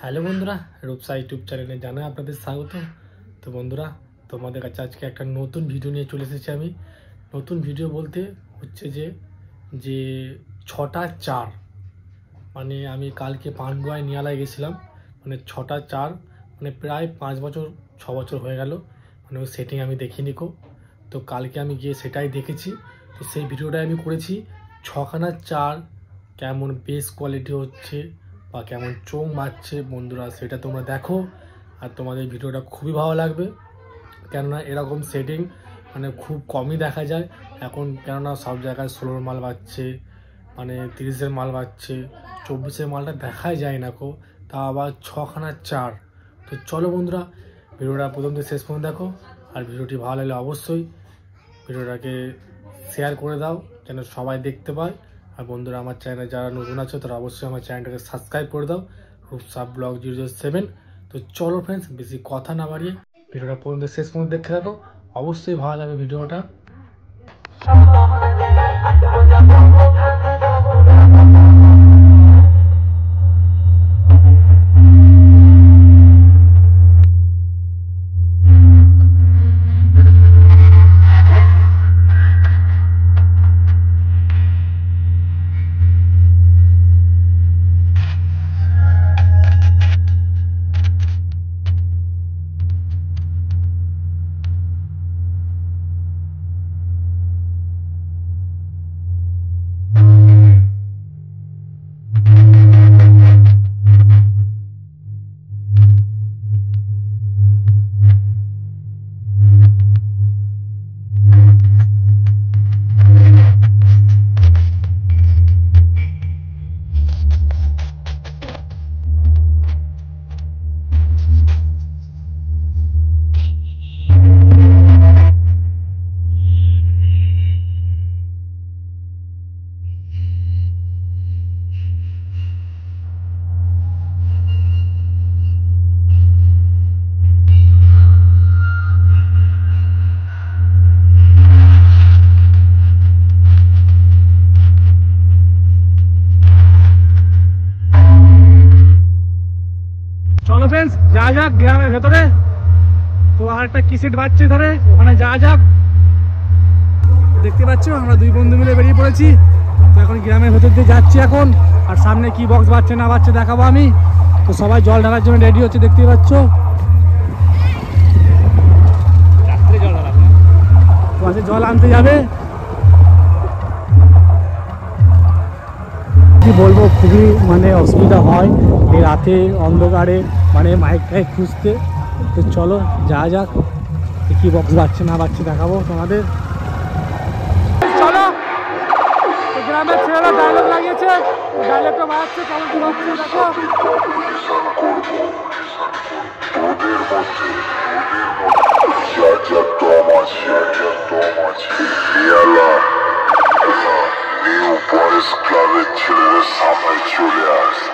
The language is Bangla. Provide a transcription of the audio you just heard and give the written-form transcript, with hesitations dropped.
হ্যালো বন্ধুরা, রূপসা ইউটিউব চ্যানেলে জানাই আপনাদের স্বাগত। তো বন্ধুরা, তোমাদের কাছে আজকে একটা নতুন ভিডিও নিয়ে চলে এসেছি আমি। নতুন ভিডিও বলতে হচ্ছে যে 6টা 4 মানে আমি কালকে পান্ডুয়ায় নিয়ালায় গেছিলাম। মানে 6টা 4 মানে প্রায় 5 বছর 6 বছর হয়ে গেল। মানে ওই সেটিং আমি দেখিনি কো। তো কালকে আমি গিয়ে সেটাই দেখেছি। তো সেই ভিডিওটাই আমি করেছি। 6খানা 4 কেমন বেস কোয়ালিটি হচ্ছে বা কেমন চোখ মারছে বন্ধুরা, সেটা তোমরা দেখো। আর তোমাদের ভিডিওটা খুবই ভালো লাগবে, কেননা এরকম সেটিং মানে খুব কমই দেখা যায় এখন। কেননা সব জায়গায় 16 মাল বাজছে, মানে 30-এর মাল বাজছে, 24-এর মালটা দেখাই যায় না কো, তা আবার 6খানা 4। তো চলো বন্ধুরা, ভিডিওটা প্রথম থেকে শেষ পর্যন্ত দেখো। আর ভিডিওটি ভালো লাগলে অবশ্যই ভিডিওটাকে শেয়ার করে দাও যেন সবাই দেখতে পায়। আর বন্ধুরা, আমার চ্যানেলে যারা নতুন আছে তারা অবশ্যই আমার চ্যানেলটাকে সাবস্ক্রাইব করে দাও, রূপসা ব্লগ 007। তো চলো ফ্রেন্ডস, বেশি কথা না বাড়িয়ে ভিডিওটা পর্যন্ত শেষ পর্যন্ত দেখতে থাকো। অবশ্যই ভালো লাগবে ভিডিওটা। চলো ফ্রেন্ডস, যা যাক গ্রামের ভেতরে। তো আর একটা কিসেট বাজছে ধরে, ওখানে যা যাক। দেখতে পাচ্ছ আমরা দুই বন্ধু মিলে বেরিয়ে পড়েছি। তো এখন গ্রামের ভেতর দিয়ে যাচ্ছি এখন। আর সামনে কি বক্স বাজছে না বাজছে দেখাবো আমি। তো সবাই জল ঢালার জন্য রেডি হচ্ছে, দেখতে পাচ্ছ। জল আনতে যাবে। কি বলবো, খুবই মানে অসুবিধা হয় এই রাতে অন্ধকারে মানে মাইক টাইক খুঁজতে। তো চলো যা যাক, কি বক্স বাজছে না বাজছে দেখাবো তোমাদের। চলো, গ্রামের ছেলেরা ডায়লগ লাগিয়েছে, ডায়লগটা বাজাচ্ছে, কেমন কি বাজছে দেখো। New boys club ছেলেরা সামনে চলে আসে।